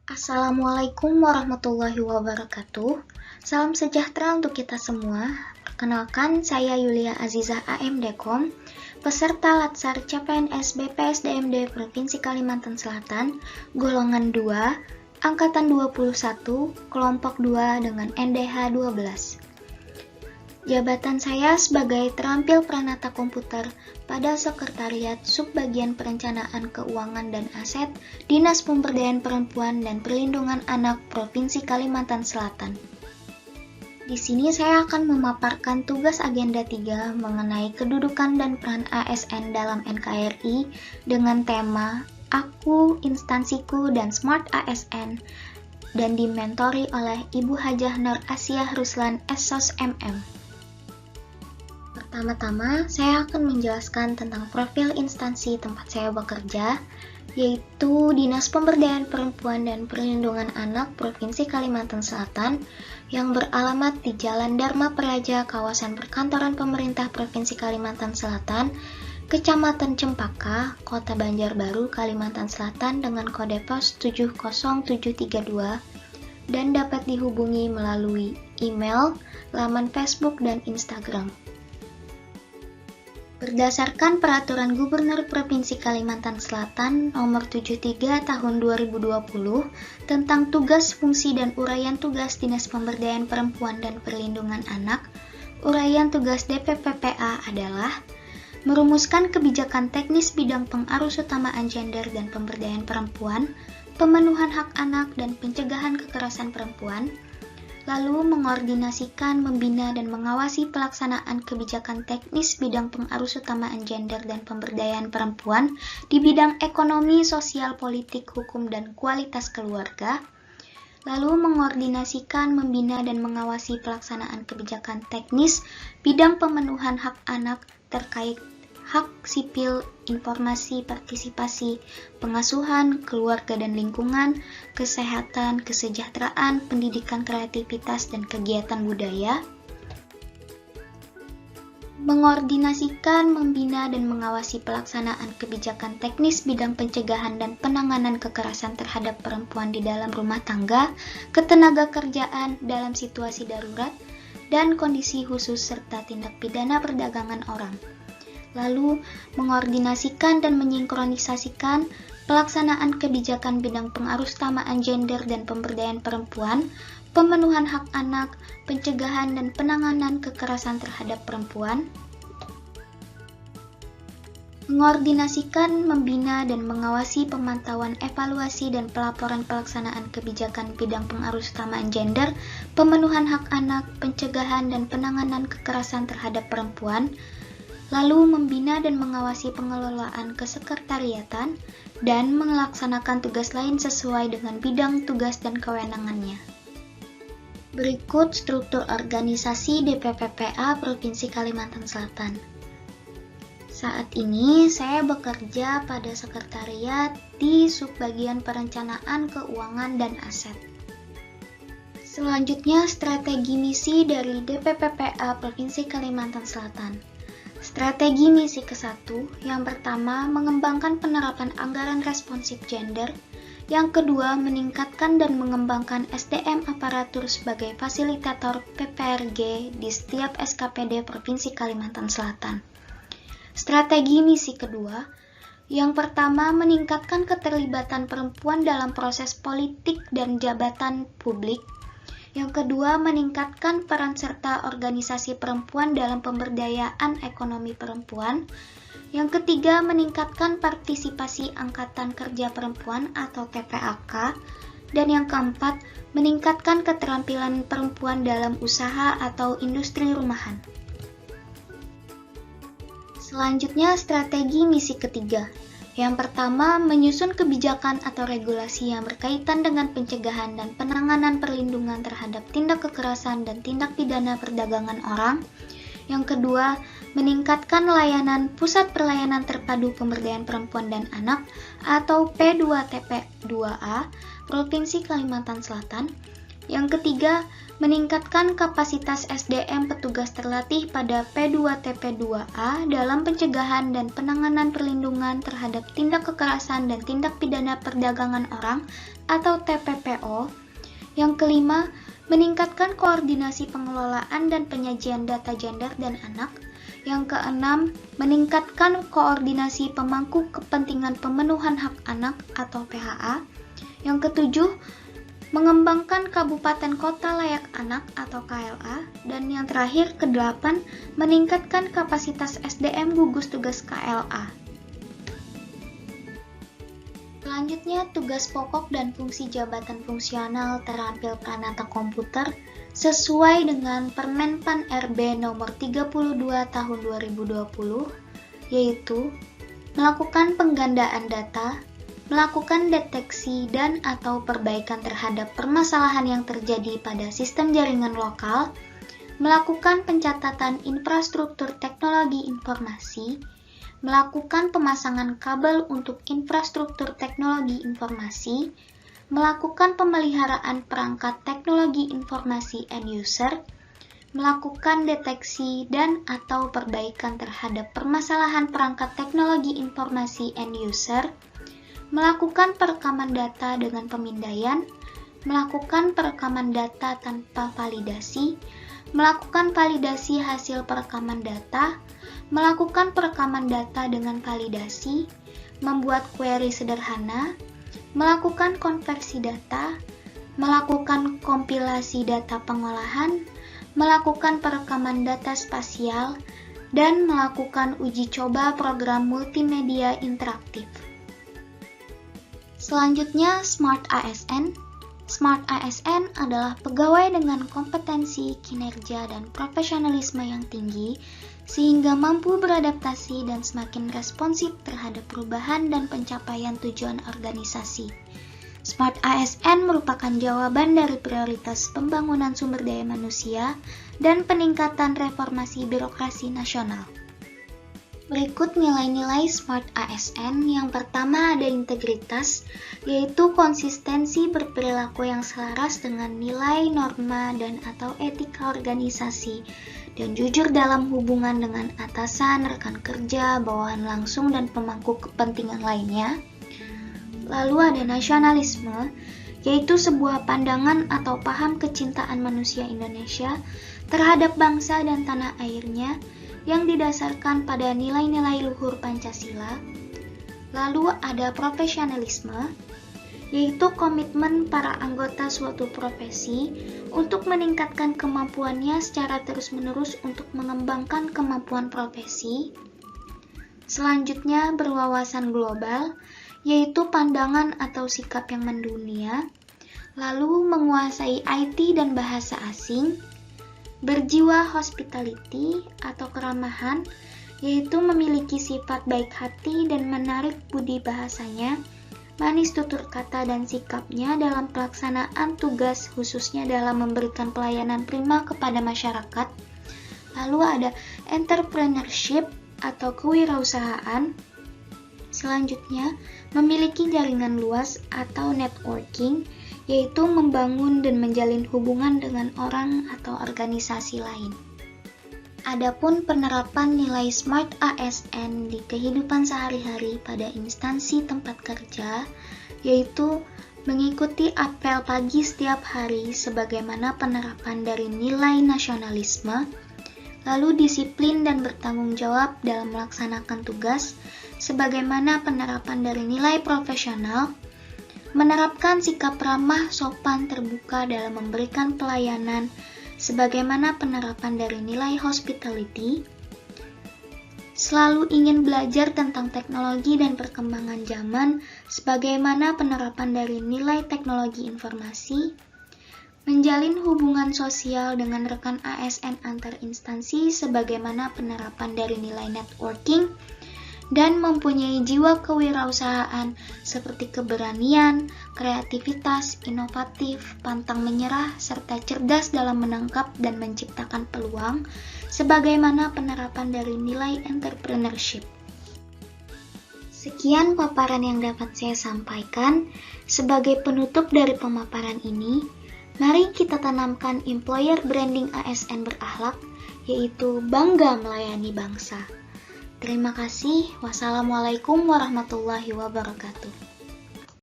Assalamualaikum warahmatullahi wabarakatuh. Salam sejahtera untuk kita semua. Perkenalkan, saya Yulia Azizah AMDkom, peserta Latsar CPNS BPSDMD Provinsi Kalimantan Selatan, golongan 2, angkatan 21, kelompok 2 dengan NDH 12. Jabatan saya sebagai terampil Pranata Komputer pada Sekretariat Subbagian Perencanaan Keuangan dan Aset Dinas Pemberdayaan Perempuan dan Perlindungan Anak Provinsi Kalimantan Selatan. Di sini saya akan memaparkan tugas agenda 3 mengenai kedudukan dan peran ASN dalam NKRI dengan tema Aku, Instansiku, dan Smart ASN dan dimentori oleh Ibu Hajah Nur Asiah Ruslan SSOS MM. Pertama-tama, saya akan menjelaskan tentang profil instansi tempat saya bekerja, yaitu Dinas Pemberdayaan Perempuan dan Perlindungan Anak Provinsi Kalimantan Selatan yang beralamat di Jalan Dharma Praja, kawasan perkantoran pemerintah Provinsi Kalimantan Selatan, Kecamatan Cempaka, Kota Banjarbaru, Kalimantan Selatan dengan kode pos 70732 dan dapat dihubungi melalui email, laman Facebook, dan Instagram. Berdasarkan Peraturan Gubernur Provinsi Kalimantan Selatan Nomor 73 Tahun 2020 tentang tugas, fungsi, dan uraian tugas Dinas Pemberdayaan Perempuan dan Perlindungan Anak, uraian tugas DPPPA adalah merumuskan kebijakan teknis bidang pengarus utamaan gender dan pemberdayaan perempuan, pemenuhan hak anak, dan pencegahan kekerasan perempuan, lalu mengordinasikan, membina, dan mengawasi pelaksanaan kebijakan teknis bidang pengarus utamaan gender dan pemberdayaan perempuan di bidang ekonomi, sosial, politik, hukum, dan kualitas keluarga, lalu mengordinasikan, membina, dan mengawasi pelaksanaan kebijakan teknis bidang pemenuhan hak anak terkait hak sipil, informasi, partisipasi, pengasuhan, keluarga dan lingkungan, kesehatan, kesejahteraan, pendidikan, kreativitas, dan kegiatan budaya. Mengordinasikan, membina, dan mengawasi pelaksanaan kebijakan teknis bidang pencegahan dan penanganan kekerasan terhadap perempuan di dalam rumah tangga, ketenagakerjaan dalam situasi darurat, dan kondisi khusus serta tindak pidana perdagangan orang. Lalu, mengordinasikan dan menyinkronisasikan pelaksanaan kebijakan bidang pengarus utamaan gender dan pemberdayaan perempuan, pemenuhan hak anak, pencegahan dan penanganan kekerasan terhadap perempuan, mengordinasikan, membina, dan mengawasi pemantauan, evaluasi, dan pelaporan pelaksanaan kebijakan bidang pengarus utamaan gender, pemenuhan hak anak, pencegahan, dan penanganan kekerasan terhadap perempuan, lalu membina dan mengawasi pengelolaan kesekretariatan, dan melaksanakan tugas lain sesuai dengan bidang tugas dan kewenangannya. Berikut struktur organisasi DPPPA Provinsi Kalimantan Selatan. Saat ini saya bekerja pada sekretariat di Subbagian Perencanaan Keuangan dan Aset. Selanjutnya, strategi misi dari DPPPA Provinsi Kalimantan Selatan. Strategi misi ke-1, yang pertama mengembangkan penerapan anggaran responsif gender, yang kedua meningkatkan dan mengembangkan SDM aparatur sebagai fasilitator PPRG di setiap SKPD Provinsi Kalimantan Selatan. Strategi misi kedua, yang pertama meningkatkan keterlibatan perempuan dalam proses politik dan jabatan publik. Yang kedua, meningkatkan peran serta organisasi perempuan dalam pemberdayaan ekonomi perempuan. Yang ketiga, meningkatkan partisipasi Angkatan Kerja Perempuan atau TPAK. Dan yang keempat, meningkatkan keterampilan perempuan dalam usaha atau industri rumahan. Selanjutnya, strategi misi ketiga. Yang pertama, menyusun kebijakan atau regulasi yang berkaitan dengan pencegahan dan penanganan perlindungan terhadap tindak kekerasan dan tindak pidana perdagangan orang. Yang kedua, meningkatkan layanan Pusat Pelayanan Terpadu Pemberdayaan Perempuan dan Anak atau P2TP2A Provinsi Kalimantan Selatan. Yang ketiga, meningkatkan kapasitas SDM petugas terlatih pada P2TP2A dalam pencegahan dan penanganan perlindungan terhadap tindak kekerasan dan tindak pidana perdagangan orang atau TPPO. Yang kelima, meningkatkan koordinasi pengelolaan dan penyajian data gender dan anak. Yang keenam, meningkatkan koordinasi pemangku kepentingan pemenuhan hak anak atau PHA. Yang ketujuh, mengembangkan kabupaten kota layak anak atau KLA. Dan yang terakhir, kedelapan, meningkatkan kapasitas SDM gugus tugas KLA. Selanjutnya, tugas pokok dan fungsi jabatan fungsional terampil Pranata Komputer sesuai dengan Permenpan RB nomor 32 tahun 2020, yaitu melakukan penggandaan data, melakukan deteksi dan atau perbaikan terhadap permasalahan yang terjadi pada sistem jaringan lokal, melakukan pencatatan infrastruktur teknologi informasi, melakukan pemasangan kabel untuk infrastruktur teknologi informasi, melakukan pemeliharaan perangkat teknologi informasi end user, melakukan deteksi dan atau perbaikan terhadap permasalahan perangkat teknologi informasi end user, melakukan perekaman data dengan pemindaian, melakukan perekaman data tanpa validasi, melakukan validasi hasil perekaman data, melakukan perekaman data dengan validasi, membuat query sederhana, melakukan konversi data, melakukan kompilasi data pengolahan, melakukan perekaman data spasial, dan melakukan uji coba program multimedia interaktif. Selanjutnya, Smart ASN. Smart ASN adalah pegawai dengan kompetensi, kinerja, dan profesionalisme yang tinggi sehingga mampu beradaptasi dan semakin responsif terhadap perubahan dan pencapaian tujuan organisasi. Smart ASN merupakan jawaban dari prioritas pembangunan sumber daya manusia dan peningkatan reformasi birokrasi nasional. Berikut nilai-nilai Smart ASN. Yang pertama ada integritas, yaitu konsistensi berperilaku yang selaras dengan nilai, norma, dan atau etika organisasi, dan jujur dalam hubungan dengan atasan, rekan kerja, bawahan langsung, dan pemangku kepentingan lainnya. Lalu ada nasionalisme, yaitu sebuah pandangan atau paham kecintaan manusia Indonesia terhadap bangsa dan tanah airnya yang didasarkan pada nilai-nilai luhur Pancasila. Lalu ada profesionalisme, yaitu komitmen para anggota suatu profesi untuk meningkatkan kemampuannya secara terus-menerus untuk mengembangkan kemampuan profesi. Selanjutnya berwawasan global, yaitu pandangan atau sikap yang mendunia. Lalu menguasai IT dan bahasa asing. Berjiwa hospitality atau keramahan, yaitu memiliki sifat baik hati dan menarik budi bahasanya, manis tutur kata dan sikapnya dalam pelaksanaan tugas khususnya dalam memberikan pelayanan prima kepada masyarakat. Lalu ada entrepreneurship atau kewirausahaan. Selanjutnya, memiliki jaringan luas atau networking, yaitu membangun dan menjalin hubungan dengan orang atau organisasi lain. Adapun penerapan nilai Smart ASN di kehidupan sehari-hari pada instansi tempat kerja, yaitu mengikuti apel pagi setiap hari sebagaimana penerapan dari nilai nasionalisme, lalu disiplin dan bertanggung jawab dalam melaksanakan tugas sebagaimana penerapan dari nilai profesional, menerapkan sikap ramah, sopan, terbuka dalam memberikan pelayanan sebagaimana penerapan dari nilai hospitality, selalu ingin belajar tentang teknologi dan perkembangan zaman sebagaimana penerapan dari nilai teknologi informasi, menjalin hubungan sosial dengan rekan ASN antar instansi sebagaimana penerapan dari nilai networking, dan mempunyai jiwa kewirausahaan seperti keberanian, kreativitas, inovatif, pantang menyerah, serta cerdas dalam menangkap dan menciptakan peluang, sebagaimana penerapan dari nilai entrepreneurship. Sekian paparan yang dapat saya sampaikan. Sebagai penutup dari pemaparan ini, Mari kita tanamkan employer branding ASN berakhlak, yaitu bangga melayani bangsa. Terima kasih. Wassalamualaikum warahmatullahi wabarakatuh.